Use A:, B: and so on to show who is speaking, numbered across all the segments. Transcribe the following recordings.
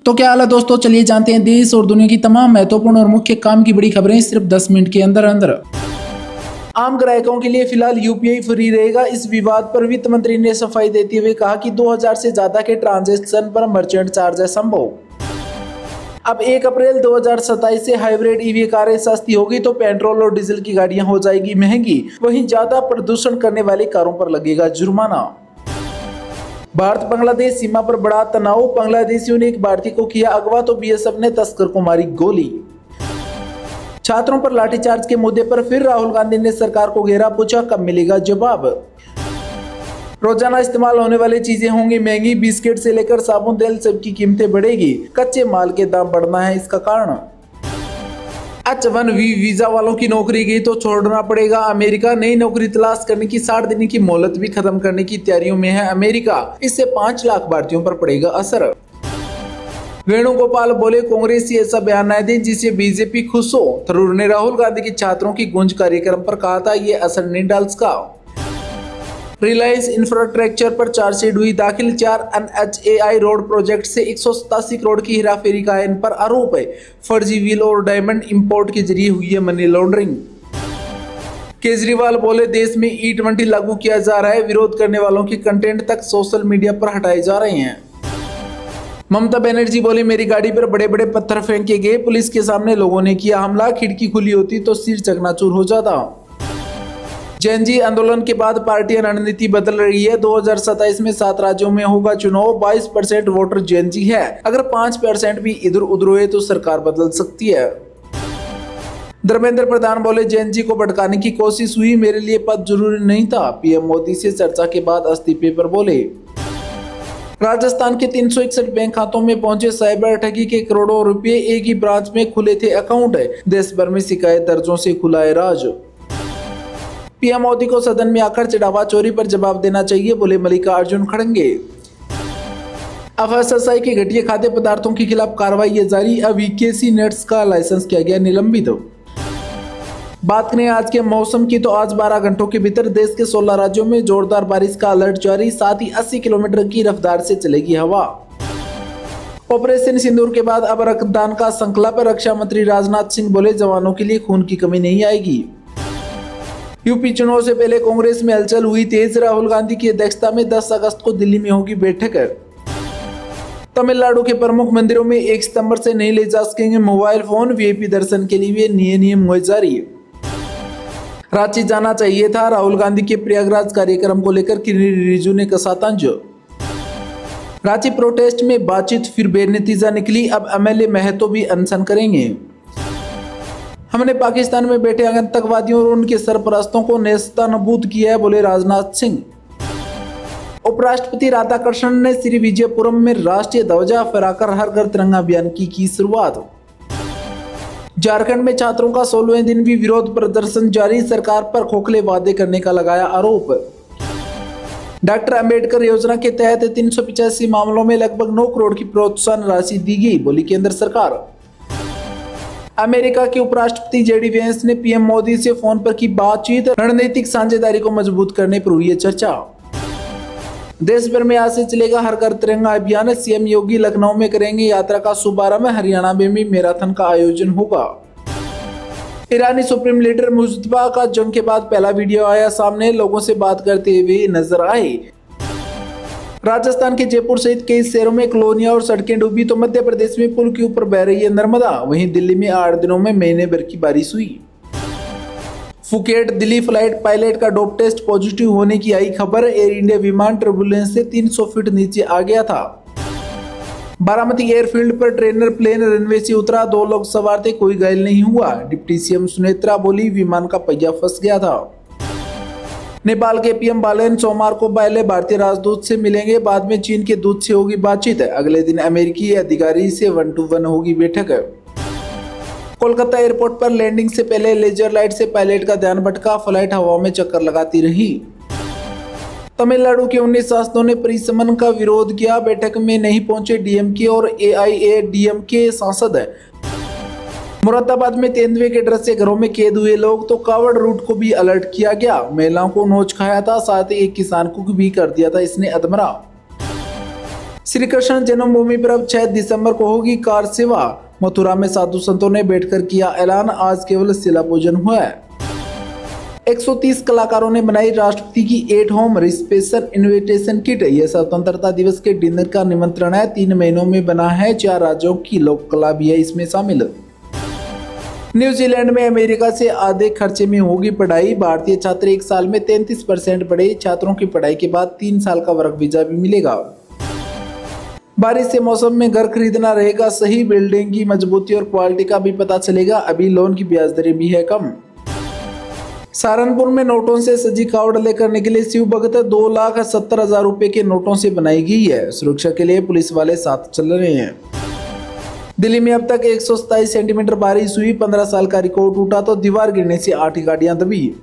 A: तो क्या हाल है दोस्तों, चलिए जानते हैं देश और दुनिया की तमाम महत्वपूर्ण और मुख्य काम की बड़ी खबरें सिर्फ 10 मिनट के अंदर अंदर। आम ग्राहकों के लिए फिलहाल यूपीआई फ्री रहेगा। इस विवाद पर वित्त मंत्री ने सफाई देते हुए कहा कि 2000 से ज्यादा के ट्रांजैक्शन पर मर्चेंट चार्ज है संभव। अब 1 अप्रैल 2027 से हाइब्रिड ईवी कारें सस्ती होगी तो पेट्रोल और डीजल की गाड़ियां हो जाएगी महंगी। वहीं ज्यादा प्रदूषण करने वाली कारों पर लगेगा जुर्माना। भारत बांग्लादेश सीमा पर बड़ा तनाव, बांग्लादेशियों ने एक भारतीय को किया अगवा तो बीएसएफ ने तस्कर को मारी गोली। छात्रों पर लाठीचार्ज के मुद्दे पर फिर राहुल गांधी ने सरकार को घेरा, पूछा कब मिलेगा जवाब। रोजाना इस्तेमाल होने वाली चीजें होंगी महंगी, बिस्किट से लेकर साबुन तेल सबकी कीमतें बढ़ेगी, कच्चे माल के दाम बढ़ना है इसका कारण। H1B वीजा वालों की नौकरी गई तो छोड़ना पड़ेगा अमेरिका। नई नौकरी तलाश करने की 60 दिन की मोहलत भी खत्म करने की तैयारियों में है अमेरिका। इससे 5 लाख भारतीयों पर पड़ेगा असर। वेणुगोपाल बोले कांग्रेसी ऐसा बयान न दे जिससे बीजेपी खुश हो। थरूर ने राहुल गांधी के छात्रों की गूंज कार्यक्रम पर कहा था ये असर नहीं डाल सका। रिलायंस इंफ्रास्ट्रक्चर पर चार्जशीट हुई दाखिल। 4 NHAI रोड प्रोजेक्ट से 187 करोड़ की हेराफेरी का इन पर आरोप है। फर्जी व्हील और डायमंड इंपोर्ट के जरिए हुई है मनी लॉन्ड्रिंग। केजरीवाल बोले देश में E20 लागू किया जा रहा है, विरोध करने वालों के कंटेंट तक सोशल मीडिया पर हटाए जा रहे हैं। ममता बनर्जी बोली मेरी गाड़ी पर बड़े बड़े पत्थर फेंके गए, पुलिस के सामने लोगों ने किया हमला, खिड़की खुली होती तो सिर चकनाचूर हो जाता। जेएनजी आंदोलन के बाद पार्टियां रणनीति बदल रही है। 2027 में 7 राज्यों में होगा चुनाव। 22% वोटर जेएनजी है। अगर 5% भी इधर उधर हुए तो सरकार बदल सकती है। धर्मेंद्र प्रधान बोले जेएनजी को भटकाने की कोशिश हुई, मेरे लिए पद जरूरी नहीं था। पीएम मोदी से चर्चा के बाद इस्तीफे पर बोले। राजस्थान के 361 बैंक खातों में पहुंचे साइबर ठगी के करोड़ों रुपए, एक ही ब्रांच में खुले थे अकाउंट। देश भर में शिकायत दर्जों से खुला है राज। पीएम मोदी को सदन में आकर चढ़ावा चोरी पर जवाब देना चाहिए, बोले मल्लिकार्जुन खड़गे। FSSAI के घटिया खाद्य पदार्थों के खिलाफ कार्रवाई जारी। अब EKC नट्स का लाइसेंस किया गया निलंबित। बात करें आज के मौसम की तो आज 12 घंटों के भीतर देश के 16 राज्यों में जोरदार बारिश का अलर्ट जारी। साथ ही 80 किलोमीटर की रफ्तार से चलेगी हवा। ऑपरेशन सिंदूर के बाद अब रक्तदान का संकल्प। रक्षा मंत्री राजनाथ सिंह बोले जवानों के लिए खून की कमी नहीं आएगी। यूपी चुनाव से पहले कांग्रेस में हलचल हुई तेज। राहुल गांधी की अध्यक्षता में 10 अगस्त को दिल्ली में होगी बैठक। तमिलनाडु के प्रमुख मंदिरों में 1 सितंबर से नहीं ले जा सकेंगे मोबाइल फोन। वीआईपी दर्शन के लिए नए नियम हुए जारी। रांची जाना चाहिए था, राहुल गांधी के प्रयागराज कार्यक्रम को लेकर किरेन रिजिजू ने कसा तंज। रांची प्रोटेस्ट में बातचीत फिर बेनतीजा निकली। अब MLA महतो भी अनशन करेंगे। हमने पाकिस्तान में बैठे आतंकवादियों और उनके सरपरस्तों को नेस्तनाबूद किया है, बोले राजनाथ सिंह। उपराष्ट्रपति राधाकृष्णन ने श्री विजयपुरम में राष्ट्रीय ध्वजा फहराकर हर घर तिरंगा अभियान की शुरुआत। झारखंड में छात्रों का 16वें दिन भी विरोध प्रदर्शन जारी। सरकार पर खोखले वादे करने का लगाया आरोप। डॉक्टर अंबेडकर योजना के तहत 385 मामलों में लगभग 9 करोड़ की प्रोत्साहन राशि दी गई, बोली केंद्र सरकार। अमेरिका के उपराष्ट्रपति JD वेंस ने पीएम मोदी से फोन पर की बातचीत। रणनीतिक साझेदारी को मजबूत करने पर हुई चर्चा। देश भर में आज से चलेगा हर घर तिरंगा अभियान। सीएम योगी लखनऊ में करेंगे यात्रा का शुभारंभ। हरियाणा में भी मैराथन का आयोजन होगा। ईरानी सुप्रीम लीडर मुस्तफा का जंग के बाद पहला वीडियो आया सामने, लोगों से बात करते हुए नजर आए। राजस्थान के जयपुर सहित कई शहरों में कॉलोनियां और सड़कें डूबी तो मध्य प्रदेश में पुल के ऊपर बह रही है नर्मदा। वहीं दिल्ली में 8 दिनों में महीने भर की बारिश हुई। फुकेट दिल्ली फ्लाइट पायलट का डोप टेस्ट पॉजिटिव होने की आई खबर। एयर इंडिया विमान टर्बुलेंस से 300 फीट नीचे आ गया था। बारामती एयरफील्ड पर ट्रेनर प्लेन रनवे से उतरा, 2 लोग सवार थे, कोई घायल नहीं हुआ। डिप्टी सीएम सुनेत्रा बोली विमान का पहिया फंस गया था। नेपाल के पीएम बालेन सोमवार को पहले भारतीय राजदूत से मिलेंगे, बाद में चीन के दूत से होगी बातचीत। अगले दिन अमेरिकी अधिकारी से 1-to-1 होगी बैठक। कोलकाता एयरपोर्ट पर लैंडिंग से पहले लेजर लाइट से पायलट का ध्यान भटका, फ्लाइट हवा में चक्कर लगाती रही। तमिलनाडु के 19 सांसदों ने परिसमन का विरोध किया। बैठक में नहीं पहुंचे DMK और AIADMK सांसद। मुरादाबाद में तेंदुए के डर से घरों में कैद हुए लोग तो कावड़ रूट को भी अलर्ट किया गया। महिलाओं को नोच खाया था, साथ ही एक किसान को भी कर दिया था इसने अधमरा। श्री कृष्ण जन्मभूमि पर अब 6 दिसंबर को होगी कार सेवा। मथुरा में साधु संतों ने बैठकर किया ऐलान, आज केवल शिला पूजन हुआ है। 130 कलाकारों ने बनाई राष्ट्रपति की at home special invitation kit. यह स्वतंत्रता दिवस के डिनर का निमंत्रण है। 3 महीनों में बना है। 4 राज्यों की लोक कला भी है इसमें शामिल। न्यूजीलैंड में अमेरिका से आधे खर्चे में होगी पढ़ाई। भारतीय छात्र 1 साल में 33% पढ़े। छात्रों की पढ़ाई के बाद 3 साल का वर्क वीजा भी मिलेगा। बारिश से मौसम में घर खरीदना रहेगा सही। बिल्डिंग की मजबूती और क्वालिटी का भी पता चलेगा। अभी लोन की ब्याज दरें भी है कम। सहारनपुर में नोटों से सजी कावड़ लेकर निकले शिव भक्त। 2,70,000 रुपए के नोटों से बनाई गई है। सुरक्षा के लिए पुलिस वाले साथ चल रहे हैं। दिल्ली में अब तक 127 सेंटीमीटर बारिश हुई। 15 साल का रिकॉर्ड टूटा तो दीवार गिरने से 8 गाड़ियां दबी।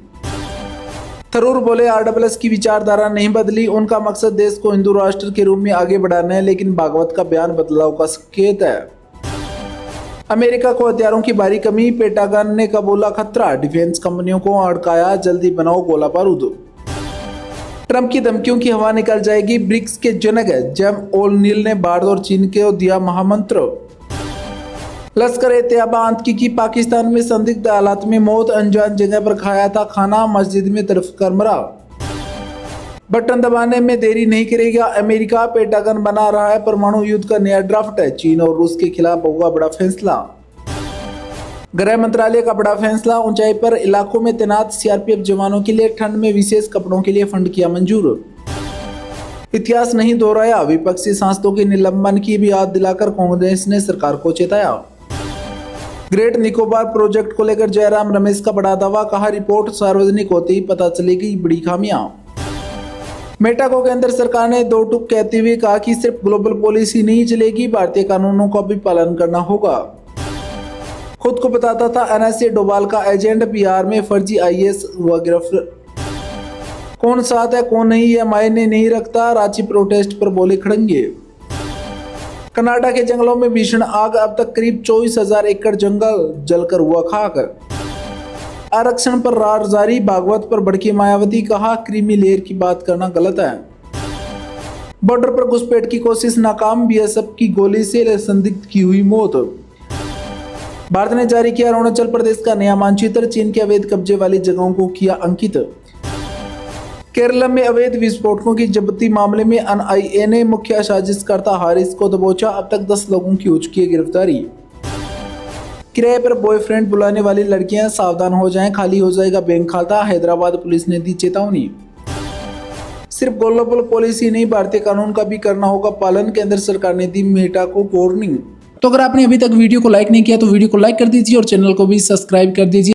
A: थरूर बोले RSS की विचारधारा नहीं बदली। उनका मकसद देश को हिंदू राष्ट्र के रूप में आगे बढ़ाना है, लेकिन भागवत का बयान बदलाव का संकेत है। अमेरिका को हथियारों की भारी कमी। पेंटागन ने कबूला खतरा। डिफेंस कंपनियों को अड़काया, जल्दी बनाओ गोला बारूद। ट्रंप की धमकियों की हवा निकल जाएगी। ब्रिक्स के जनक जेम ओलनील ने भारत और चीन को दिया महामंत्र। लश्कर-ए-तैयबा आतंकी की पाकिस्तान में संदिग्ध हालात में मौत। अनजान जगह पर खाया था खाना, मस्जिद में तरफ कर मरा। बटन दबाने में देरी नहीं करेगा अमेरिका। पेंटागन बना रहा है परमाणु युद्ध का नया ड्राफ्ट है। चीन और रूस के खिलाफ होगा बड़ा फैसला। गृह मंत्रालय का बड़ा फैसला। ऊंचाई पर इलाकों में तैनात CRPF जवानों के लिए ठंड में विशेष कपड़ों के लिए फंड किया मंजूर। इतिहास नहीं दोहराया। विपक्षी सांसदों के निलंबन की भी याद दिलाकर कांग्रेस ने सरकार को चेताया। ग्रेट निकोबार प्रोजेक्ट को लेकर जयराम रमेश का बड़ा दावा। कहा रिपोर्ट सार्वजनिक होते ही पता चलेगी बड़ी खामियां। मेटा को केंद्र सरकार ने 2 टूक कहते हुए कहा कि सिर्फ ग्लोबल पॉलिसी नहीं चलेगी, भारतीय कानूनों का भी पालन करना होगा। खुद को बताता था NSA डोभाल का एजेंट। बिहार में फर्जी IAS हुआ गिरफ्तार। कौन साथ है कौन नहीं यह मायने नहीं रखता। रांची प्रोटेस्ट पर बोले खड़ंगे। कनाडा के जंगलों में भीषण आग। अब तक करीब 24,000 एकड़ जंगल जलकर हुआ खाक। आरक्षण पर रार जारी। भागवत पर भड़की मायावती। कहा क्रीमी लेयर की बात करना गलत है। बॉर्डर पर घुसपैठ की कोशिश नाकाम। BSF की गोली से संदिग्ध की हुई मौत। भारत ने जारी किया अरुणाचल प्रदेश का नया मानचित्र। चीन के अवैध कब्जे वाली जगहों को किया अंकित। केरल में अवैध विस्फोटकों की जब्ती मामले में NIA ने मुख्य साजिशकर्ता हारिस को दबोचा। अब तक 10 लोगों की हो चुकी है गिरफ्तारी। किराए पर बॉयफ्रेंड बुलाने वाली लड़कियां सावधान हो जाएं, खाली हो जाएगा बैंक खाता। हैदराबाद पुलिस ने दी चेतावनी। सिर्फ ग्लोबल पॉलिसी नहीं, भारतीय कानून का भी करना होगा पालन। केंद्र सरकार ने दी मेटा को वार्निंग। तो अगर आपने अभी तक वीडियो को लाइक नहीं किया तो वीडियो को लाइक कर दीजिए और चैनल को भी सब्सक्राइब कर दीजिए।